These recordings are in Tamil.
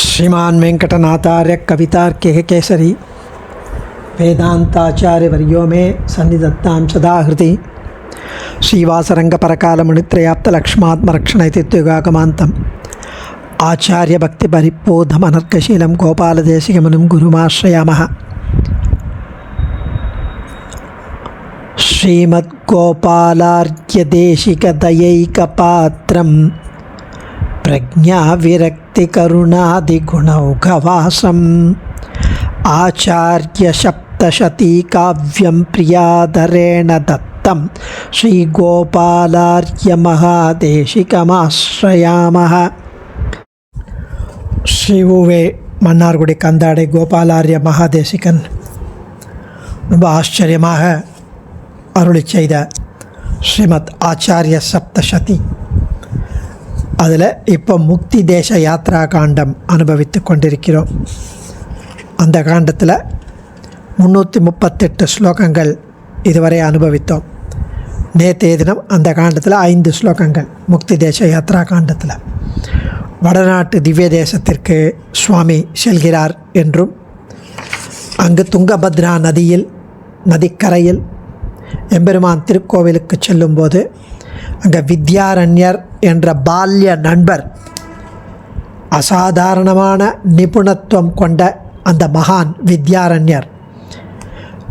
श्रीमान वेंकटनाथार्य कवितार्किक केसरी वेदांताचार्य वर्यो में सन्निधत्तां सदा हृदि श्रीवासरंग परकाल मुनित्रयाप्त लक्ष्मात्मरक्षण इत्युगागमान्तम् आचार्य भक्ति परिपोधम अनर्कशीलं गोपालदेशिकमुनिं गुरुमाश्रयामः। श्रीमद्गोपालार्घ्यदेशिकदयैकपात्रं प्रज्ञाविरक्तिकरुणादिगुणौघवासम् आचार्यसप्तशतीकाव्यं प्रियाधरेण दत्तं श्रीगोपालार्घ्यमहादेशिकमाश्रयामः। ஸ்ரீ மன்னார்குடி கந்தாடை கோபாலாரிய மகாதேசிகன் ரொம்ப ஆச்சரியமாக அருளி செய்த ஸ்ரீமத் ஆச்சாரிய சப்தசதி, அதில் இப்போ முக்தி தேச யாத்ரா காண்டம் அனுபவித்து கொண்டிருக்கிறோம். அந்த காண்டத்தில் 338 ஸ்லோகங்கள் இதுவரை அனுபவித்தோம். நேற்றைய தினம் அந்த காண்டத்தில் 5 ஸ்லோகங்கள் முக்தி தேச யாத்ரா காண்டத்தில் வடநாட்டு திவ்ய தேசத்திற்கு சுவாமி செல்கிறார் என்றும், அங்கு துங்கபத்ரா நதிக்கரையில் எம்பெருமான் திருக்கோவிலுக்கு செல்லும்போது அங்கே வித்யாரண்யர் என்ற பால்ய நண்பர், அசாதாரணமான நிபுணத்துவம் கொண்ட அந்த மகான் வித்யாரண்யர்,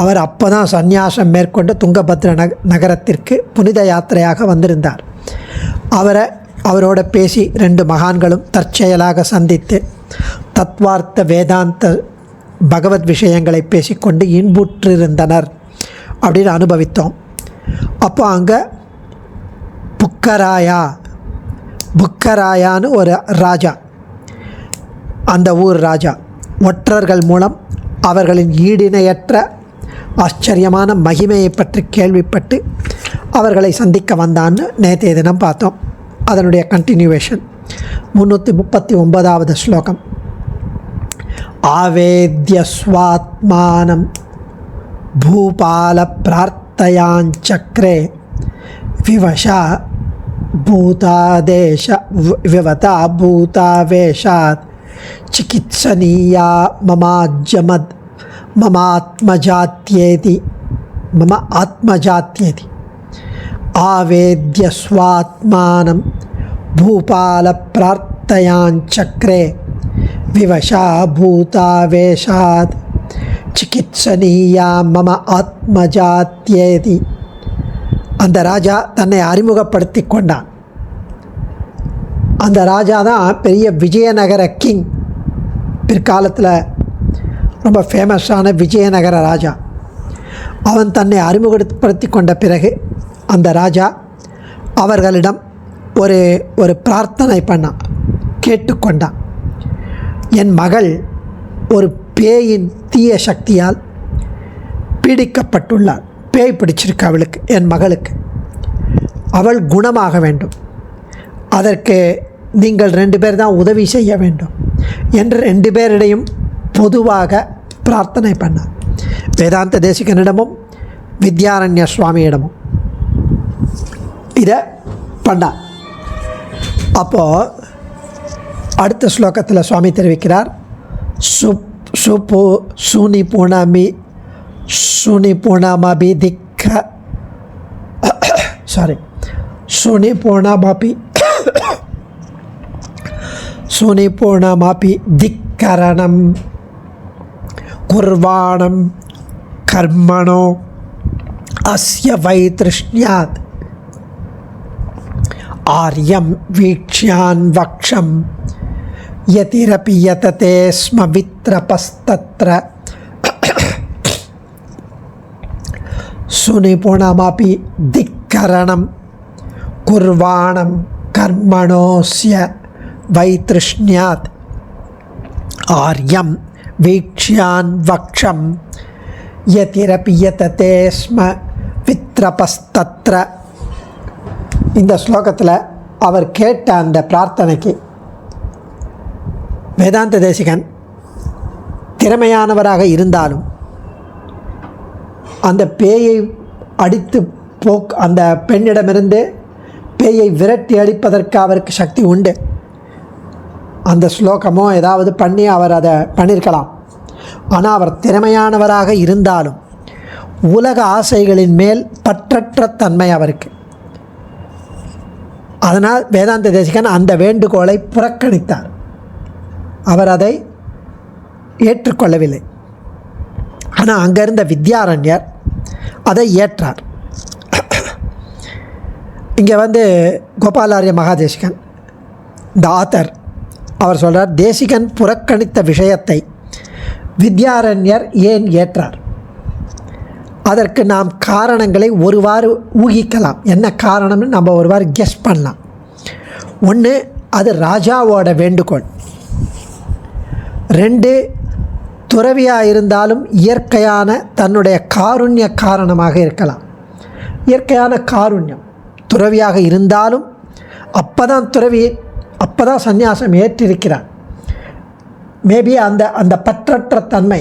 அவர் அப்போ தான் சந்நியாசம் மேற்கொண்டு துங்கபத்ர நகரத்திற்கு புனித யாத்திரையாக வந்திருந்தார். அவரோட பேசி 2 மகான்களும் தற்செயலாக சந்தித்து தத்வார்த்த வேதாந்த பகவத் விஷயங்களை பேசிக்கொண்டு இன்புற்றிருந்தனர் அப்படின்னு அனுபவித்தோம். அப்போ அங்கே புக்கராயான்னு ஒரு ராஜா, அந்த ஊர் ராஜா ஒற்றர்கள் மூலம் அவர்களின் ஈடிணையற்ற ஆச்சரியமான மகிமையை பற்றி கேள்விப்பட்டு அவர்களை சந்திக்க வந்தான்னு நேற்றைய தினம் பார்த்தோம். அதனுடைய கண்டினியூவேஷன் 339வது ஸ்லோகம். ஆவேத்ய ஸ்வாத்மானம் பூபால பிரார்த்தயாஞ்சக்ரே விவசா விவதா பூதாவேஷாத் சிகித்சனீயா மம ஆத்மஜாத்யேதி ஆவேத்ய ஸ்வாத்மானம் பூபால பிரார்த்தயாஞ்சக்ரே விவசா பூதாவேஷாத் சிகித்சனீயா மம ஆத்மஜாத்யேதி. அந்த ராஜா தன்னை அறிமுகப்படுத்தி கொண்டான். அந்த ராஜா தான் பெரிய விஜயநகர கிங், பிற்காலத்தில் ரொம்ப ஃபேமஸான விஜயநகர ராஜா. அவன் தன்னை அறிமுகப்படுத்தி கொண்ட பிறகு அந்த ராஜா அவர்களிடம் ஒரு பிரார்த்தனை பண்ணான், கேட்டுக்கொண்டான். என் மகள் ஒரு பேயின் தீய சக்தியால் பீடிக்கப்பட்டுள்ளாள். பேய் பிடிச்சிருக்கு அவளுக்கு, என் மகளுக்கு. அவள் குணமாக வேண்டும். அதற்கு நீங்கள் 2 பேர் தான் உதவி செய்ய வேண்டும் என்று 2 பேரிடையும் பொதுவாக பிரார்த்தனை பண்ணார். வேதாந்த தேசிகனிடமும் வித்யாரண்ய சுவாமியிடமும் இதை பண்ணார். அப்போது அடுத்த ஸ்லோகத்தில் சுவாமி தெரிவிக்கிறார், சுனிபூர்ணமபி திக்கரணம் குர்வாணம் கர்மணோ அஸ்ய வைத்ருஷ்ண்யாத் ஆர்யம் வீக்ஷ்யான் வக்ஷம் யதிரபி யததே ஸ்ம வித்ரபஸ்தத்ர சுனிபுணமபி திக்கரணம் குர்வாணம் கர்மணோஸ்ய வைத்ருஷ்ண்யாத் ஆர்யம் வீக்ஷ்யான் வக்ஷம் யதிரபி யததே ஸ்ம வித்ரபஸ்தத்ர. இந்த ஸ்லோகத்தில் அவர் கேட்ட அந்த பிரார்த்தனைக்கு வேதாந்த தேசிகன் திறமையானவராக இருந்தாலும் அந்த பேயை அடித்து அந்த பெண்ணிடமிருந்து பேயை விரட்டி அடிப்பதற்கு அவருக்கு சக்தி உண்டு. அந்த ஸ்லோகமோ ஏதாவது பண்ணி அவர் அதை பண்ணியிருக்கலாம். ஆனால் அவர் திறமையானவராக இருந்தாலும் உலக ஆசைகளின் மேல் பற்றற்ற தன்மை அவருக்கு. அதனால் வேதாந்த தேசிகன் அந்த வேண்டுகோளை புறக்கணித்தார். அவர் அதை ஏற்றுக்கொள்ளவில்லை. ஆனால் அங்கே இருந்த வித்யாரண்யர் அதை ஏற்றார். இங்கே கோபாலாரிய மகாதேசிகன் இந்த ஆத்தர் அவர் சொல்கிறார், தேசிகன் புறக்கணித்த விஷயத்தை வித்யாரண்யர் ஏன் ஏற்றார்? அதற்கு நாம் காரணங்களை ஒருவாறு ஊகிக்கலாம். என்ன காரணம்னு நம்ம ஒருவாறு கெஸ் பண்ணலாம். ஒன்று, அது ராஜாவோட வேண்டுகோள். 2, துறவியாக இருந்தாலும் இயற்கையான தன்னுடைய காருண்ய காரணமாக இருக்கலாம். இயற்கையான காருண்யம். துறவியாக இருந்தாலும் அப்போ தான் சந்நியாசம் ஏற்றிருக்கிறார். மேபி அந்த பற்றற்ற தன்மை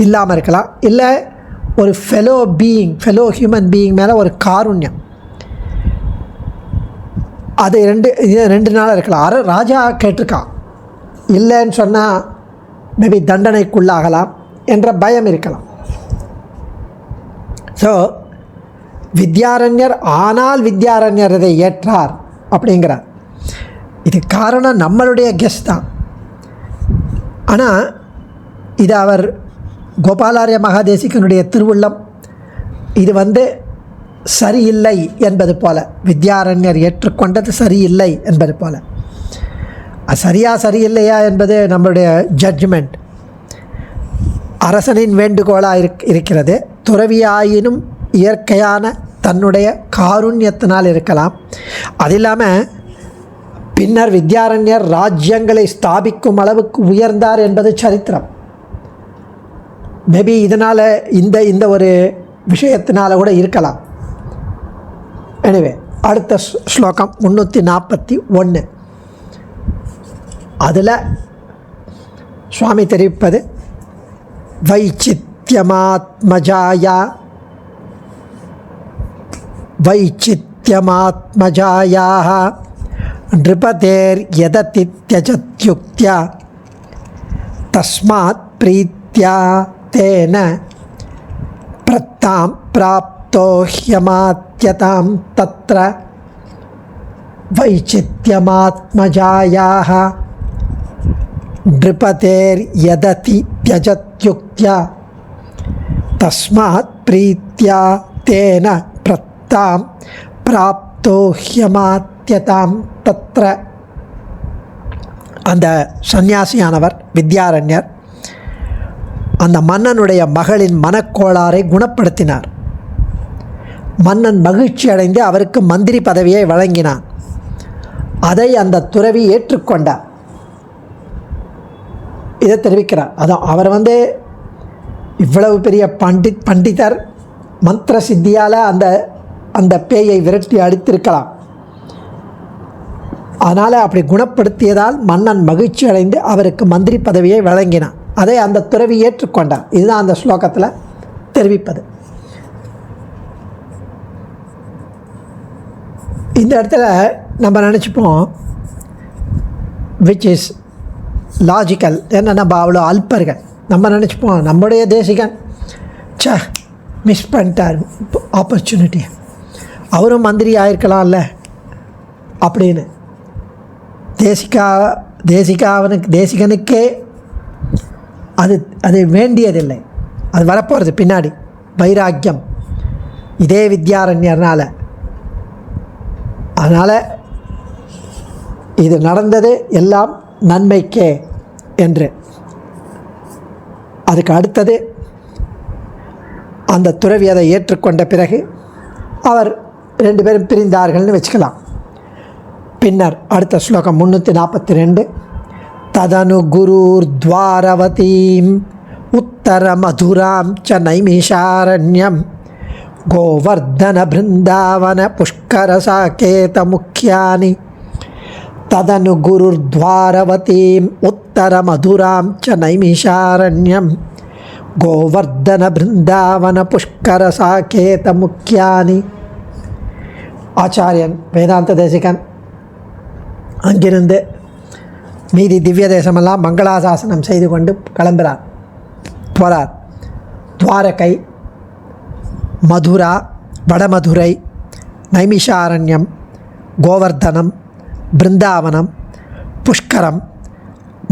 இல்லாமல் இருக்கலாம். இல்லை ஒரு ஃபெலோ ஹியூமன் பீயிங் மேலே ஒரு காருண்யம், அது ரெண்டு நாளாக இருக்கலாம். ராஜா கேட்டிருக்கான், இல்லைன்னு சொன்னால் மேபி தண்டனைக்குள்ளாகலாம் என்ற பயம் இருக்கலாம். ஸோ வித்யாரண்யர் இதை ஏற்றார் அப்படிங்கிறார். இது காரணம் நம்மளுடைய கெஸ் தான். ஆனால் இது அவர் கோபாலாரிய மகாதேசிகனுடைய திருவுள்ளம். இது சரியில்லை என்பது போல, வித்யாரண்யர் ஏற்றுக்கொண்டது சரியில்லை என்பது போல. சரியில்லையா என்பது நம்மளுடைய ஜட்ஜ்மெண்ட். அரசனின் வேண்டுகோளாக இருக்கிறது. துறவியாயினும் இயற்கையான தன்னுடைய காருண்யத்தினால் இருக்கலாம். அது இல்லாமல் பின்னர் வித்யாரண்யர் ராஜ்யங்களை ஸ்தாபிக்கும் அளவுக்கு உயர்ந்தார் என்பது சரித்திரம். மேபி இதனால் இந்த ஒரு விஷயத்தினால கூட இருக்கலாம். எனிவே, அடுத்த ஸ்லோகம் 341. அதில் சுவாமி தெரிவிப்பது, வைச்சித்யமாத்மஜாயாக நிருபதேர் யததி த்யஜத்யுக்த்யா தஸ்மாத் பிரீத்யா தேன பிரத்தாம் பிராப்தோ ஹ்யமாத்யதாம் தத்ர வைச்சித்யமாத்மஜாயாக நிருபதேர் யததி த்யஜத்யுக்த்யா தஸ்மாத் பிரீத்யா தேன பிரத்தாம் பிராப்தோ ஹ்யமாத்யதாம் தத்ர. அந்த சந்நியாசியானவர் வித்யாரண்யர் அந்த மன்னனுடைய மகளின் மனக்கோளாறை குணப்படுத்தினார். மன்னன் மகிழ்ச்சி அடைந்து அவருக்கு மந்திரி பதவியை வழங்கினான். அதை அந்த துறவி ஏற்றுக்கொண்டார். இதை தெரிவிக்கிறார். அதான் அவர் இவ்வளவு பெரிய பண்டிதர் மந்திர சித்தியால் அந்த பேயை விரட்டி அடித்திருக்கலாம். அதனால் அப்படி குணப்படுத்தியதால் மன்னன் மகிழ்ச்சி அடைந்து அவருக்கு மந்திரி பதவியை வழங்கினான். அதை அந்த துறவி ஏற்றுக்கொண்டார். இதுதான் அந்த ஸ்லோகத்தில் தெரிவிப்பது. இந்த இடத்துல நம்ம நினச்சிப்போம், விச் இஸ் லாஜிக்கல். ஏன்னா நம்ம அவ்வளோ அல்பர்கள். நம்ம நினச்சிப்போம், நம்முடைய தேசிகன் மிஸ் பண்ணிட்டார் ஆப்பர்ச்சுனிட்டி, அவரும் மந்திரி ஆயிருக்கலாம்ல அப்படின்னு. தேசிகனுக்கே அது வேண்டியதில்லை. அது வரப்போகிறது பின்னாடி. வைராக்கியம் இதே வித்யாரண்யர்னால். அதனால் இது நடந்தது எல்லாம் நன்மைக்கே என்று. அதுக்கு அடுத்தது அந்த துறவி அதை ஏற்றுக்கொண்ட பிறகு அவர் 2 பேரும் பிரிந்தார்கள்னு வச்சுக்கலாம். பின்னர் அடுத்த ஸ்லோகம் 342. ததனு குருர் துவாரவதீம் உத்தர மதுராம் ச நைமிஷாரண்யம் கோவர்தன பிருந்தாவன புஷ்கர சாகேத முக்கியானி. ததனு குருர் துவாரவதீம் உத்தர மதுராம் ச நைமிஷாரண்யம் கோவர்தன பிருந்தாவன புஷ்கர சாகேத முக்கியானி. ஆச்சாரியன் வேதாந்த தேசிகன் அங்கிருந்து மீதி திவ்ய தேசமெல்லாம் மங்களாசாசனம் செய்து கொண்டு போகிறார். துவாரகை, மதுரா, வடமதுரை, நைமிஷாரண்யம், கோவர்தனம், பிருந்தாவனம், புஷ்கரம்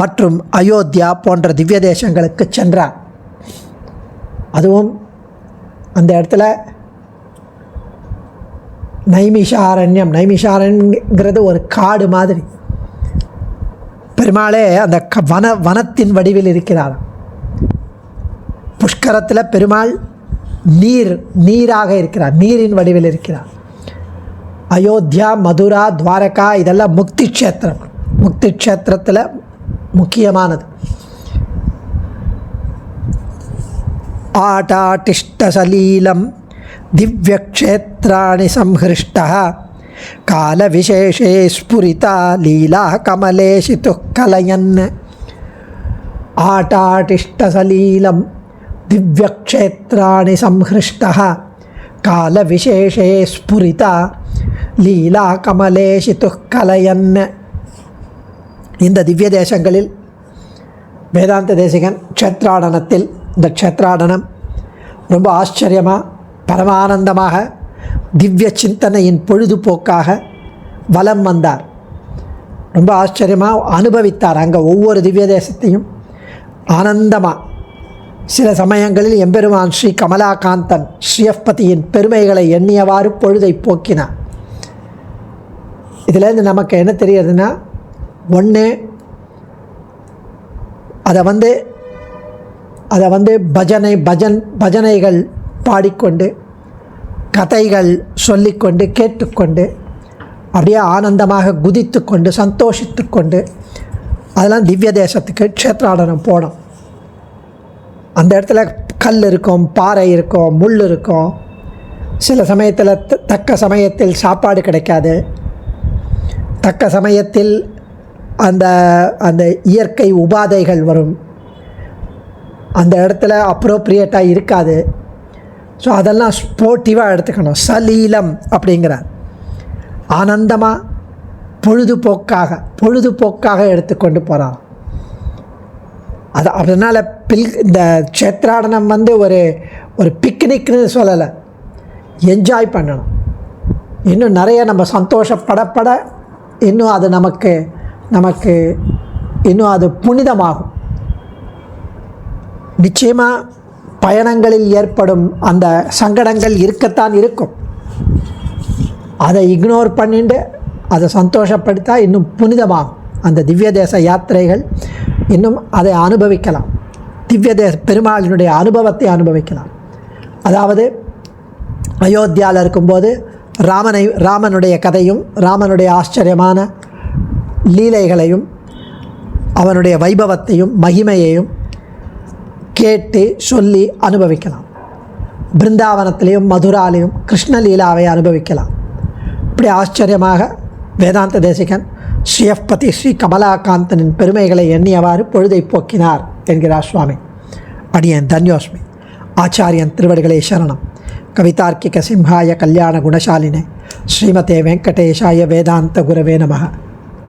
மற்றும் அயோத்தியா போன்ற திவ்ய தேசங்களுக்கு சென்றார். அதுவும் அந்த இடத்துல நைமிஷாரண்யங்கிறது ஒரு காடு மாதிரி. பெருமாளே அந்த வனத்தின் வடிவில் இருக்கிறார். புஷ்கரத்தில் பெருமாள் நீராக இருக்கிறார், நீரின் வடிவில் இருக்கிறார். அயோத்தியா, மதுரா, துவாரகா இதெல்லாம் முக்தி க்ஷேத்திரம். முக்தி க்ஷேத்திரத்தில் முக்கியமானது. ஆட்டாட்டிஷ்டசலீலம் திவ்யக்ஷேத்ராணி சம்ஹிருஷ்டः காலவிசேஷே ஸ்புரிதா லீலா கமலேஷிது கலயன். ஆட்டாட்டிஷ்டசலீலம் திவ்யக்ஷேத்ராணி சம்ஹிருஷ்டः காலவிசேஷே ஸ்புரிதா லீலா கமலேஷிது கலயன். இந்த திவ்ய தேசங்களில் வேதாந்த தேசிகன் க்ஷேத்ராடனத்தில், இந்த க்ஷேத்ராடனம் ரொம்ப ஆச்சரியமாக, பரமானந்தமாக, திவ்ய சிந்தனையின் பொழுதுபோக்காக வலம் வந்தார். ரொம்ப ஆச்சரியமாக அனுபவித்தார். அங்கே ஒவ்வொரு திவ்ய தேசத்தையும் ஆனந்தமாக, சில சமயங்களில் எம்பெருமான் ஸ்ரீ கமலாகாந்தன் ஸ்ரீயப்பதியின் பெருமைகளை எண்ணியவாறு பொழுதை போக்கினார். இதிலேருந்து நமக்கு என்ன தெரியுதுன்னா, ஒன்று அதை வந்து பஜனைகள் பாடிக்கொண்டு, கதைகள் சொல்லிக்கொண்டு, கேட்டுக்கொண்டு, அப்படியே ஆனந்தமாக குதித்து கொண்டு, சந்தோஷித்து கொண்டு, அதெல்லாம் திவ்ய தேசத்துக்கு க்ஷேத்ராடனம் போனோம். அந்த இடத்துல கல் இருக்கும், பாறை இருக்கும், முள் இருக்கும். சில சமயத்தில் தக்க சமயத்தில் சாப்பாடு கிடைக்காது. தக்க சமயத்தில் அந்த இயற்கை உபாதைகள் வரும். அந்த இடத்துல அப்ரோப்ரியேட்டாக இருக்காது. ஸோ அதெல்லாம் ஸ்போர்ட்டிவாக எடுத்துக்கணும். சலீலம் அப்படிங்கிறார். ஆனந்தமாக பொழுதுபோக்காக எடுத்துக்கொண்டு போகிறார். அதனால் இந்த க்ஷேத்ராடனம் வந்து ஒரு பிக்னிக்னு சொல்லலை, என்ஜாய் பண்ணணும். இன்னும் நிறைய நம்ம சந்தோஷப்படப்பட இன்னும் அது நமக்கு இன்னும் அது புனிதமாகும். நிச்சயமாக பயணங்களில் ஏற்படும் அந்த சங்கடங்கள் இருக்கத்தான் இருக்கும். அதை இக்னோர் பண்ணிட்டு அதை சந்தோஷப்படுத்தா இன்னும் புனிதமாகும். அந்த திவ்ய தேச யாத்திரைகள் இன்னும் அதை அனுபவிக்கலாம். திவ்ய தேச பெருமாளினுடைய அனுபவத்தை அனுபவிக்கலாம். அதாவது அயோத்தியாவில் இருக்கும்போது ராமனுடைய கதையும், ராமனுடைய ஆச்சரியமான லீலைகளையும், அவனுடைய வைபவத்தையும் மகிமையையும் கேட்டு சொல்லி அனுபவிக்கலாம். பிருந்தாவனத்திலையும் மதுராலையும் கிருஷ்ணலீலாவை அனுபவிக்கலாம். இப்படி ஆச்சரியமாக வேதாந்த தேசிகன் ஸ்ரீயப்பதி ஸ்ரீ கமலாகாந்தனின் பெருமைகளை எண்ணியவாறு பொழுதை போக்கினார் என்கிறார் சுவாமி. அடியேன் தன்யோஸ்மி. ஆச்சாரியன் திருவடிகளே சரணம். கவிதார்க்கிக சிம்ஹாய கல்யாண குணசாலினே ஸ்ரீமதே வெங்கடேஷாய வேதாந்த குரவே நமः.